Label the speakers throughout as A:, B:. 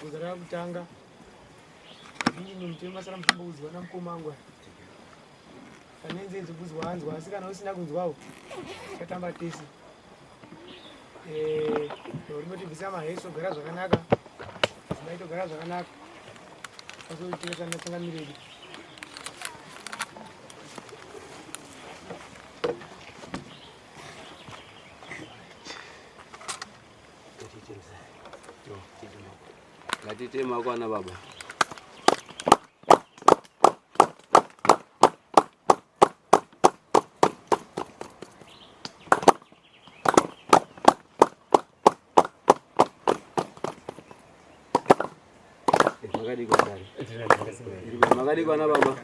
A: Kuzara kutanga ndini mtema sana mfumbuzi wana mkomangwa kanenze nzubuzi wanzwa asikana usina kunzwawo chatamba tesi rimoti visama heso gara zvakanaka zinaito gara zvakanaka azoiteka na tsanga miredi
B: Ngatitema kwana baba. Magadi kwana baba.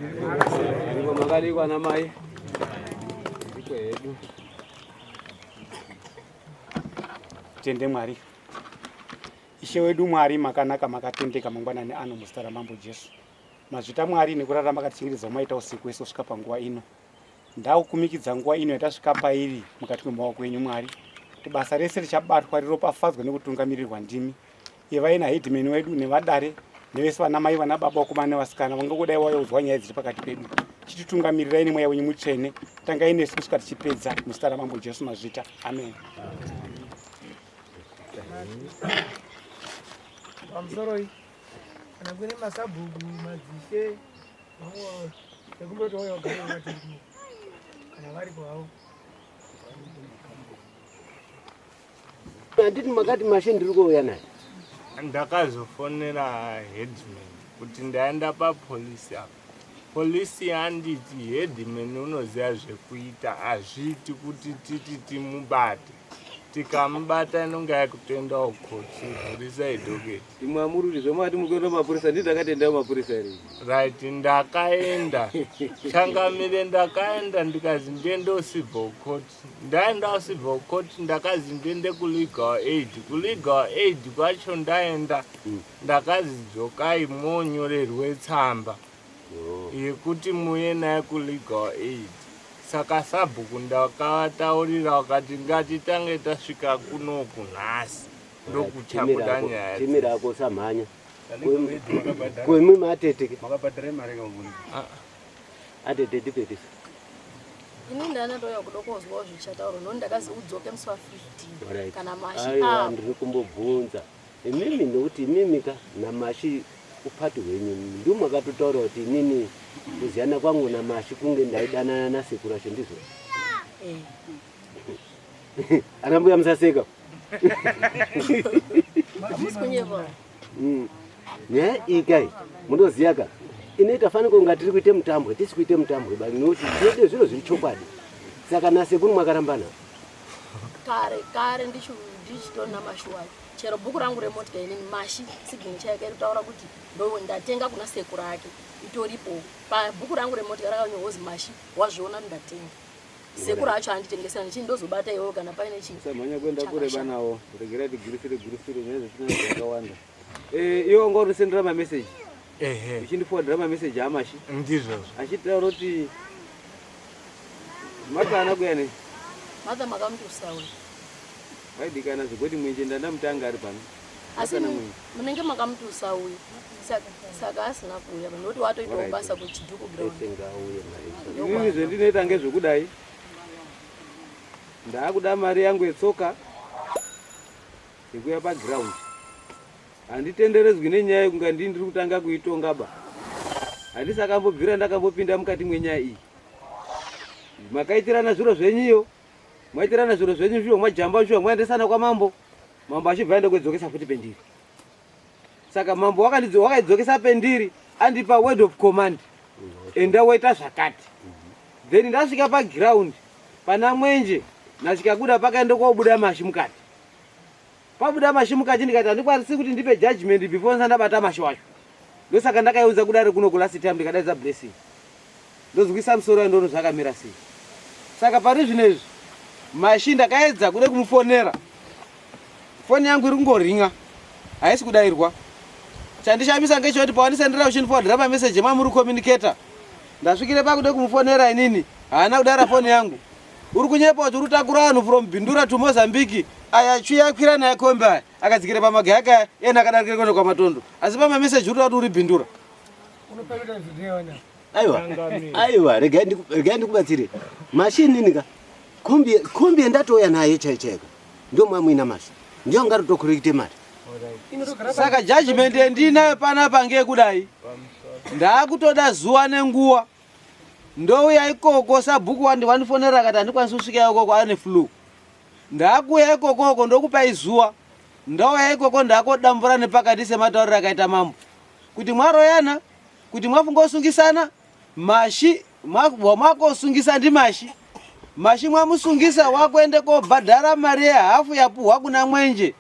B: Magadi kwana mai.
C: Tende Mwari. Ishe wedu Mwari makanaka makatendeka mangwanani ano muzita ramambo Jesu. Mazvita Mwari nekurara makatichengetedza maita usiku wese kusvika panguva ino. Ndaukumikidza nguva ino yatasvika pairi mukati mwemaoko enyu Mwari. Kuti basa rese richabatwa riropafadzwa nekutungamirirwa ndimi. Ivaina headman wedu nevadare nevese vana mai vana baba vakomana nevasikana vangangodai vaudzwa nyaya dziri pakati pedu. Chititungamirirei nemweya wenyu mutsvene. Tangai nesu kusvika tichipedza muzita ramambo Jesu mazvita. Amen.
A: Amsoroi kana kune masabhuku madzishe vamwe ekumboti oyo gari wakati kana vari kwavo
B: Anditi makati mashini ndiri kuuya naye.
D: Ndakazofonera headman kuti ndaenda papolisi apa. Polisi yanditi headman unoziva zvekuita azviti kuti titi timubate. Tikamubata inonga yakutoenda ukoti mapurisa edhoketi.
B: Timwamururi zvomati mukuenda mapurisa nditi ndakatenda mapurisa ere.
D: Right, ndakaenda. Changamire ndakaenda ndikazi ndiende civil court. Ndaenda civil court ndakazi ndiende kulegal aid. Kulegal aid kwacho ndaenda ndakazi dzokai monyorerwe tsamba yekuti muye naye kulegal aid. Saka sabhuku ndakataurira wakati ngatitange tasvika kunoku nhasi ndokuchabuda nyaya.
B: Timira ako samhanya. Kwemi matete.
C: Makabhadhara mari ngomuni.
B: Atete tipetisa.
E: Ini ndana toya kudokozwa zvichatauro no ndakazi udzoke musi wa 15 kana mashi
B: ndiri kumbobvunza. Imimi ndokuti imimika namashi upati hwenyu ndio makatotaura kuti nini kuziyana kwangu na mashi kunge ndaidanana na sekura chendizo. Anambuya msaseka.
E: Musikunyeva.
B: Ne ikai mundoziya inoita fana kunga tiri kuite mutambo tisi kuite mutambo bali noti zvede zviro zviri chokwadi. Saka na sekuru mwakarambana.
E: Kare ndichitona mashuwa. Chero bhuku rangu remotika ini mashi signature yake ritaura kuti ndo ndatenga kuna sekuru yake itoripo pa bhuku rangu remotika rakanyorwa mashi wazviona ndatenga sekuru acho anditengesera ndichi ndozobata iwo kana paine chi
B: samanya kwenda kureba nawo regera digurifire nyaya zvinenge zvakawanda iwo ngori sendera ma message uchindiforwardira ma message amashi
D: ndizvo
B: achitaura kuti makana kuyane
E: madha makamutusawe
B: waidikana zvekuti mwenje ndandamutanga ari pano
E: asi munenge makamutusa uyu saka asina kuuya noti watoitawo basa kuchidhuku
B: ground zvendinoita ngezvekudai ndaakuda mari yangu yetsoka yekuya paground handitenderedzwi nenyaya yekunga ndiri kutanga kuitonga ba handisakambobvira ndakambopinda mukati mwenyaya iyi makaitirana zviro zvenyiyo mwaitirana zviro zvenyu zviyo mwajamba zviyo mwaendesana kwamambo mambo achibva aenda kwedzokesa futi pendiri saka mambo wakaidzokesa pendiri andipa word of command enda waita zvakati then ndasvika paground pana mwenje nasvika kuda pakaenda kobuda mashi mukati pabuda mashi mukati ndikati handikwanisi kuti ndipe judgment before ndabata mashi wacho ndosaka ndakaiudza kudare kuno kulast time ndikadaidza blessing ndozwisa musoro ndono zvakamira sei. Saka pari zvinezvi Mashi ndakaedza kude kumufonera, foni yangu iri kungoringa haisi kudairwa. Chandishamisa ngechoti pawandisendera uchindiforwardira mameseji mamuri communicator, ndasvikire pakude kumufonera inini haana kudara foni yangu. Uri kunyepa kuti uri takura vanhu from Bindura to Mozambique, aya chuya akwira naye kombe aya akadzikira pamagayaka ena akadarikira kwenda kwaMatondo, asi pamameseji uri kuti Bindura.
A: Unopeleka video wana.
F: Aiwa, regai ndikubatsire. Mashini nika kombi ndatoya naye chaicheka. Ndio mwamwina Mashi. Ndio ngari tokurekite mati.
B: Saka judgment ndinayo panapa ngekudai. Ndakutoda zuwa nenguwa. Ndouya ikoko sabhuku wandifonera akati andikwanisi kusvika ikoko ane flu. Ndakuya ikoko ndokupa izuwa. Ndouya ikoko ndakodambura nepakati sematauriro akaita mambo. Kuti mwaroyana, kuti mwafunga usungisana, Mashi mwakosungisa ndi Mashi. Mashi mwamusungisa wakuende kobhadhara mari yehafu yapuhwa kuna Mwenje,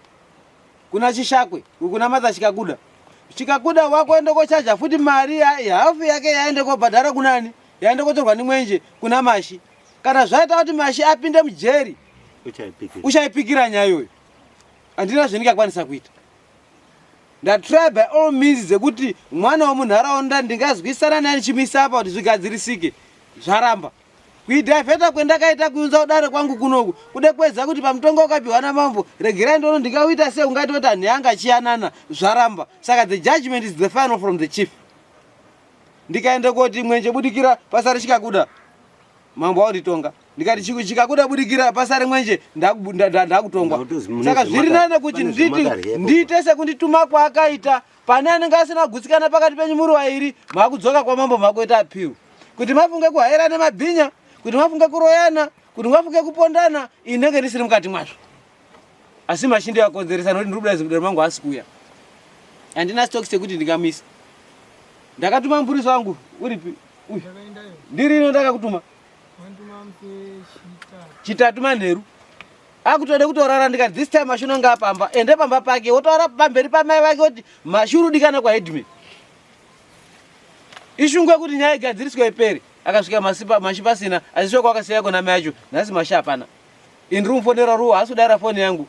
B: kuna Chishakwe, kuna Martha Chikakuda. Chikakuda wakuende kochaja futi mari yehafu yake yaende kobhadhara kunani, yaende kotorwa ni Mwenje kuna Mashi. Kana zvaita kuti Mashi apinde mujeri, uchaipikira nyaya iyoyo. Andina zvendingakwanisa kuita. Ndatry by all means dzekuti mwana wemunharaunda ndingazwisana naye ndichimisa apa kuti zvigadzirisike. Zvaramba. Kuidivheta kwendakaita kuunza udare kwangu kunoku, kude kwedza kuti pamutongo ukapiwa namambo, regerai ndono ndingauita sei ungati kuti anhu yanga achiyanana. Zvaramba. Saka the judgment is the final from the chief. Ndikaende koti Mwenje budikira pasari Chikakuda, mambo aunditonga. Ndikati Chikakuda budikira pasari Mwenje, ndakutongwa. Saka zviri nane kuti ndite sekundituma kwaakaita, pane anenge asina kugutsikana pakati penyu muri vairi, makudzoka kwamambo makuita appeal. Kuti mafunge kuhairana mabhinya, kuti mafunge kuroyana, kuti mafunge kupondana, inenge ndisiri mukati mwazvo. Asi Mashi ndiyakonzeresa noti ndiri kuda zibudiro mangu asi kuya. Handina stock sekuti ndingamisa. Ndakatuma mupurisi wangu uripi? Ndiri ino ndakakutuma. Chitatu manheru. Akutode kutorara ndikati this time Mashi unonga apamba, ende pamba pake wotaura pamberi pamai vake kuti Mashi urudikana kwa headman. Ishungwe kuti nyaya igadziriswe iperi. Akasvika Mashi pasina, asisho kwakasiya kona mai acho, nhasi Mashi hapana. Indiri kumufonera ruwa asi kudara foni yangu.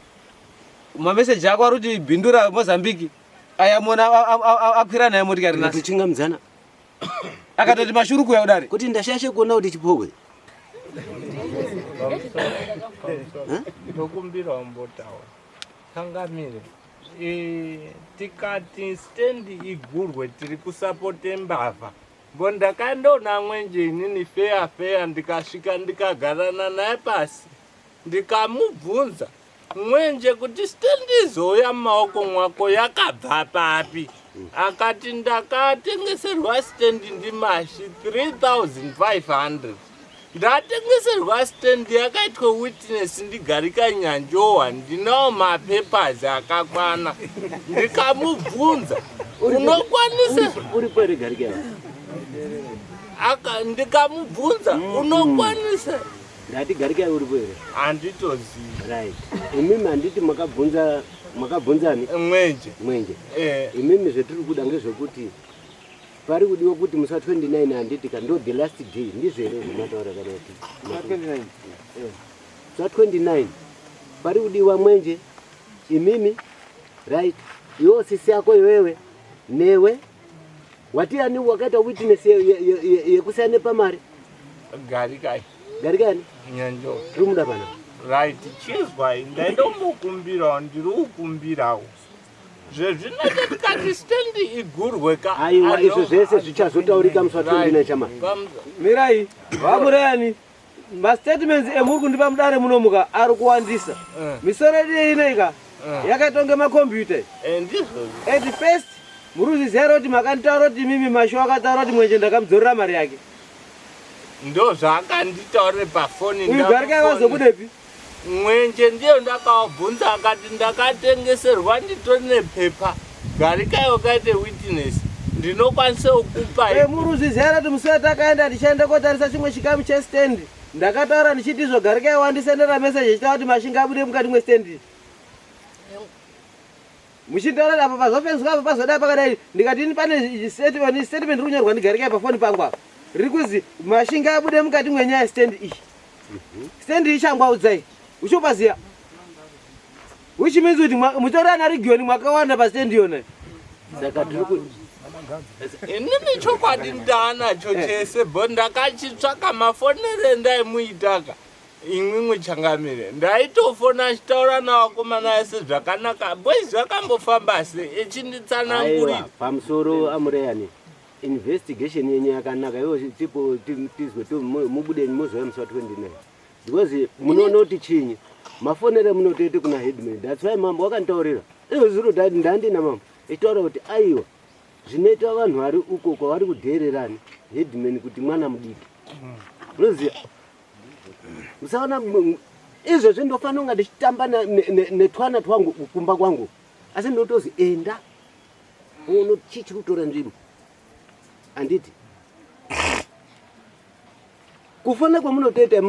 B: Mameseji ako aruti Bindura Mozambique. Aya mona akwira naye motikari nasi.
F: Tuchingamdzana.
B: Akatoti Mashi uri kuya udare.
F: Kuti ndashashe kuona kuti chipogwe.
D: Ndokumbira wambotawa. Tangamire. Tikati stendi igurwe tiri kusapote mbavha. Ndakaendona Mwenje inini feya ndikasvika ndikagarana naye pasi. Ndikamubvunza Mwenje kuti stendi izoya mumaoko mwako yakabva papi? Akati ndakatengeserwa stendi ndiMashi 3,500. Ndatengeserwa stendi yakaitwa witness ndigarika Nyanjowa, ndinawo mapapers akakwana. Ndikamubvunza unokwanisa
F: uri kwere garika.
D: Ndikamubvunza unokwanisa.
F: Ndati garika uri kwere.
D: Handitozivi.
F: Right. Imimi handiti makabvunzani Mwenje. Imimi zvetiri kuda ngezvekuti pari kudiwa kuti musa 29 handiti ndo the last day ndizvere zvimataura kana kuti
B: 29.
F: Sa 29 pari kudiwa Mwenje, imimi, right, iwo sisi yako iwewe newe watiani wakaita witness yekusiyane pamari
D: Garikai
F: Nyanjowa tumuda pana.
D: Right, chizwa ndaindomukumbirawo ndiri kukumbirawo zvezvinenge tikati stendi igurweka.
F: Aiwa izvo zvese zvichazotaurika musi wa29 chama.
B: Mirai, vamurayani. Mastatements emuri kundipa mudare munomuka ari kuwandisa. Misoro yedu inoika yakaitonge makombiyuta.
D: Ndizvo.
B: At first muri kuzviziva kuti makanditaura kuti mimi Mashi wakataura kuti Mwenje ndakamudzorera mari yake.
D: Ndo zvakanditaurira pafoni.
B: Ugarika vazobudepi?
D: Mwenje ndiyo ndakavabvunza akati ndakatengeserwa nditori nepepa. Garikayo kaite witness. Ndinokwanisa kukupa.
B: Muri kuzviziva kuti musi watakaenda ndichaenda kotarisa chimwe chikamu chestendi. Ndakataura ndichiti izvo Garikayo wandisendera message ichitaura kuti Mashi ngabude mukati mwestendi. Muchitaura apa pazofenzwa apa pazoda pakadai ndikati ini pane statement iri kunyorwa ndiGarikayo pafoni pangu apa. rikuzi mashinga abude mukati mwenyaya stand iyi. Stand iyi changwaudzai. Uchopaziya. Which means kuti mutora na region mwakawanda pa stand yona.
F: Saka tiri
D: inini chokwadi ndanacho chese bo ndakachitsvaka mafonere ndaimuitaka imwimwe changamire ndaitofona chitaura navakomana ese zvakanaka boys vakambofamba se echinditsanangurira
F: pamusoro amureyani investigation yenyu yakanaka iwo tipo tizwe mubudenyi muzoya musi wa 29 because munoona kuti chinyi mafonere munotoite kuna headman. That's why mambo wakantaurira iwo ziro dadi ndandina mambo itaura kuti aiwa zvinoita vanhu vari uko kwavari kudhererani headman kuti mwana mudiki. Unoziya musaona izvo zvindofanira kunga ndichitamba netwana twangu kumba kwangu asi ndotozi enda uno chichi kutora nzvimbo anditi kufana kwamunotoita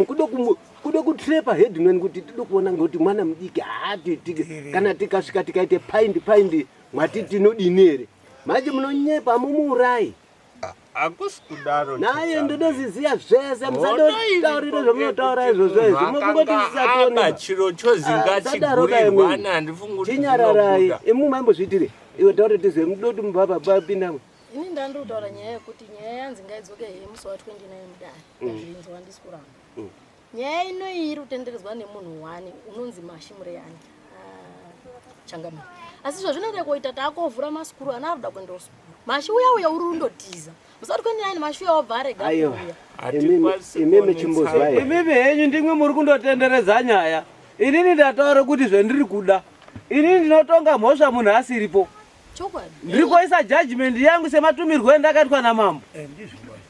F: kuda kutrepa headman kuti tide kuona ngekuti mwana mudiki kana tikasvika tikaite paindi mwati tinodini here manje munonyepa mumuurayi.
D: Akusi kudaro
F: naye ndodoziziya zvese musadotaurire zvamunotaura izvozvo izvo mungoti
D: zvisatona chiro chozinga chigurirwana handifunguti
F: chinyararai imu maimbozviitire iwe taure tizve mudoti mubaba papindamwe.
E: Ini ndandutaura nyaya yekuti nyaya yanzi ngaidzoke musi wa 29 mudari yazvinzwa ndisikuramba nyaya ino iri kutenderedzwa nemunhu wani unonzi Mashi Mureyani Changamire asi izvo zvinoita kuita taakovhura masikuru ana arikuda kuenda kusukuru Mashi uya uri undotiza musati 29 Mashi uya wabva arega kuuya
F: imimi chimbozwa
B: imimi henyu ndimwe muri kundotenderedza nyaya. Inini ndataura kuti zvendiri kuda inini ndinotonga mhosva munhu asiripo. Ndiri kuisa judgment yangu sematumirwo endakaitwa namambo.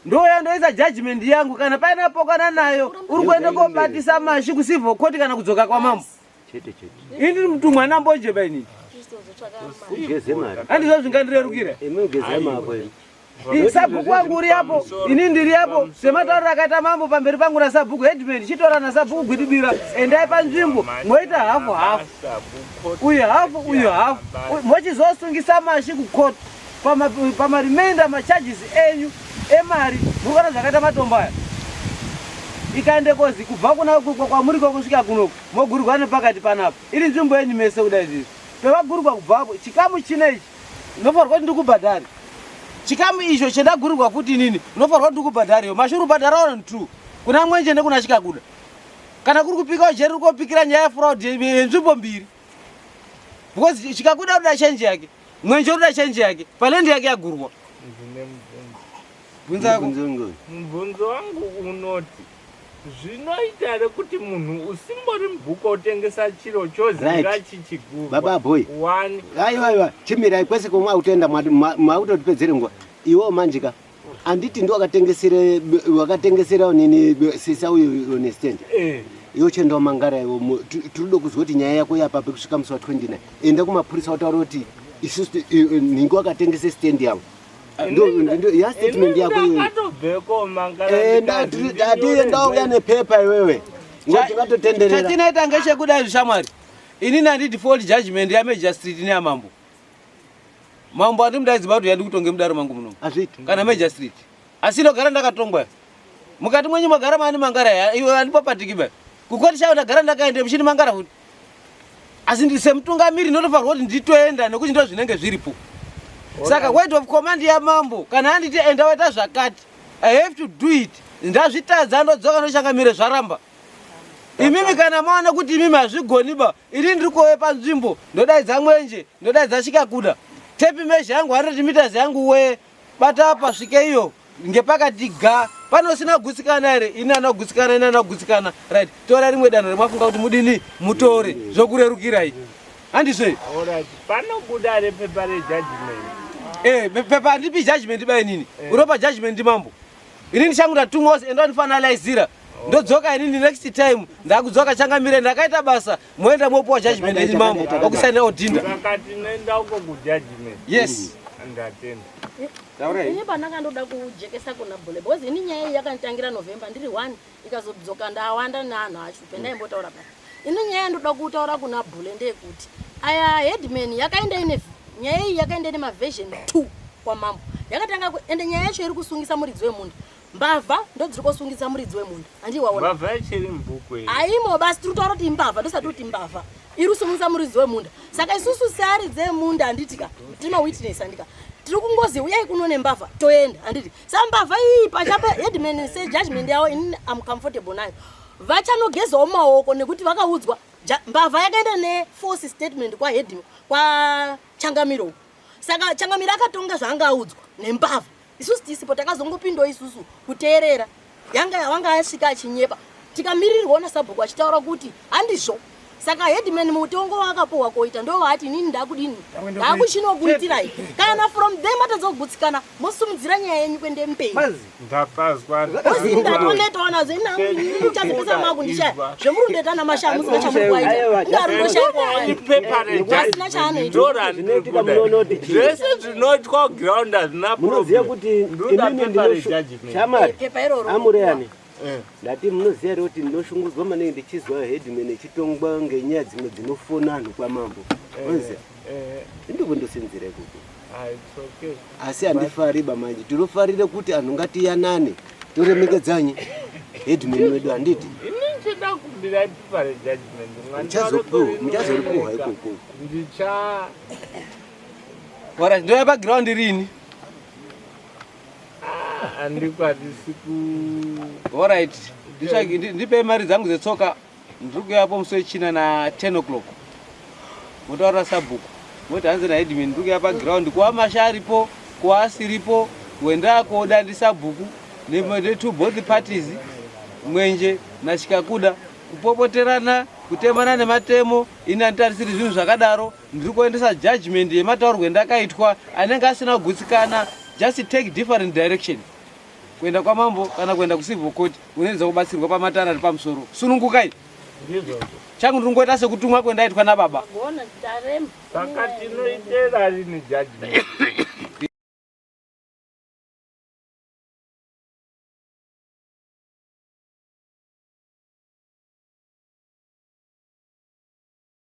B: Ndoya ndoisa judgment yangu kana paina pokana nayo uri kuenda kobatisa Mashi kusivho koti kana kudzoka kwa mambo. Ini mtumwa nambonje bainini. Andizvo zvingandirerukira.
F: Imugeze mapo
B: sabhuku wangu uri yapo ini ndiri yapo sematauriro akaita mambo pamberi pangu nasabhuku headman chitora nasabhuku gwidibira endai panzvimbo moita hafu uye hafu mochizosungisa Mashi kukota pamarimenda macharges enyu emari mukana zvakaita matombo aya ikaende kozi kubva kwamuriko kusvika kunoku mogurirwa nepakati panapa iri nzvimbo yenyu mese kudai izvi pavagurirwa kubvapo chikamu china ichi nofarwa kuti ndikubhadhari chikamu icho chendagurirwa futi inini nofarwa kuti ndikubhadhariyo Mashi uri kubhadharawo n2 kuna mwenje nekuna chikakuda kana kuri kupika jeri uri kopikira nyaya yefraud yenzvimbo mbiri because chikakuda uda chenji yake mwenje uda chenji yake palendi yake yagurwa.
D: Mubvunzo wangu unoti zvinoita kuti munhu usimbori mubhuku otengesa chiro chozinga chichigurwa
F: baba boy aiwa chimirai kwese komwe utenda mautotipedzere nguva iwo manjika anditi ndo wakatengesera nini sisa uyu on stand iwo chendo mangara iwo tirido kuzwa kuti nyaya yako yapa kusvika musi wa 29 enda kumapurisa utaura kuti isusu ningi wakatengesa stand yangu ndo ya statement yako iwe ndatienda nepepa iwewe ngotingatotenderera
B: chatinoita ngechekudai zvishamwari inini handidi default judgment yaMajor Street neyamambo mambo andimudaidziba kuti yandi kutonge mudaro mangu muno kana Major Street asi inogara ndakatongwa mukati mwenyu magara mani mangara iwe andipapatikiba kukoti chaiwo ndagara ndakaende muchini mangara futi asi ndisemutungamiri ndinotofarwa kuti nditoenda nekuti ndo zvinenge zviripo. Saka word of command ya mambo kana handiti enda waita zvakati I have to do it ndazvitadza ndodzoka ndochangamire zvaramba. Imimi kana maona kuti imimi hazvigoniba ini ndiri kuve panzvimbo ndodaidza mwenje ndodaidza chikakuda tepi measure yangu 100 meters yangu we bata apa svike iyo ngepakati ga panosina kugutsikana here ini anogutsikana right tora rimwe danho remafunga kuti mudini mutore zvokurerukirai handizve
D: panobuda repepa rejudgment
B: pepa handipi judgment bainini uropa judgment mambo inini changu ndatumwa ose enda ndifanalizira ndodzoka inini next time ndakudzoka Changamire ndakaita basa moenda mopuwa judgment yenyu mambo okusaina odhinda
D: akati nenda uko kujudgment
B: yes
D: ndatenda
E: ini pandakandoda kujekesa kuna bhole because ini nyaya iyi yakanditangira November ndiri 1 ikazodzoka ndawanda neanhu acho pendaimbotaura basa ini nyaya ndoda kutaura kuna bhole ndeyekuti aya headman yakaenda ine nyaya iyi yakaenda ine maversion 2 kwamambo yakatanga ende nyaya yacho iri kusungisa muridzi wemunda. Mbavha ndo dziri kusungisa muridzi wemunda. Andiwaona.
D: Mbavha chiri mbuku iri.
E: Aimo basi tiri kutaura kuti imbavha ndosati kuti mbavha. Iri kusungisa muridzi wemunda. Saka isusu sari dzemunda anditika. Tina witness andika. Tiri kungozi uyai kunone mbavha toenda anditi. Sambavha iyi pachapa headman say judgment yawo in am comfortable nayo. Vachanogezawo maoko nekuti vakaudzwa mbavha yakaenda neforce statement kwa head kwa Changamiro. Saka Changamiro akatonga zvaangaudzwa nembavha. Isusu tisipo takazongopindawo isusu kuteerera. Wanga asvika achinyepa. Tikamirirwa na sabhuku achitaura kuti handizvo. Saka headman mutongo wakapohwa koita ndo wati nini ndakudini. Ndakuchinokuitirai. Kana from them atazogutsikana mosumudzira nyaya yenyu kwende mberi.
D: Ndapazwa.
E: Ndatoonetaona zena uchazipisa mangu ndishaya. Zvemurundeta na mashamu sina chamukwaita. Ndarundoshaikwa.
D: Ipepa zvese zvinotwa ground hazvina
F: munoziva kuti inini ndinoshama amureyani ndati munoziva kuti ndinoshungurudzwa maningi ndichizwa headman echitongwa ngenyaya dzimwe dzinofona anhu kwamambo oziva ndiko ndosinzire kuko asi handifariba manje tinofarire kuti anhu ngatiyanane toremekedzanye headman wedu handiti muchazoripuhwa ikoko
B: ora ndoya paground rini
D: andikwatisi ku
B: alright ndipe mari dzangu dzetsoka ndiri kuyapo musi wechina na 10 o'clock motaurira sabhuku moti hanzi naheadman ndiri kuya paground kuva masha aripo kuva asiripo wendakoda ndisabhuku ne2 both parties mwenje nashikakuda kupopoterana kutemana nematemo ini handitarisiri zvinhu zvakadaro ndiri kuendesa judgment yemataurwa endakaitwa anenge asina kugutsikana just take different direction kuenda kwamambo kana kuenda kucivil court unoedza kubatsirwa pamatara ari pamusoro sunungukai changu ndiri ngoita sekutumwa kwendaitwa nababa
D: saka tinoitera rini judgment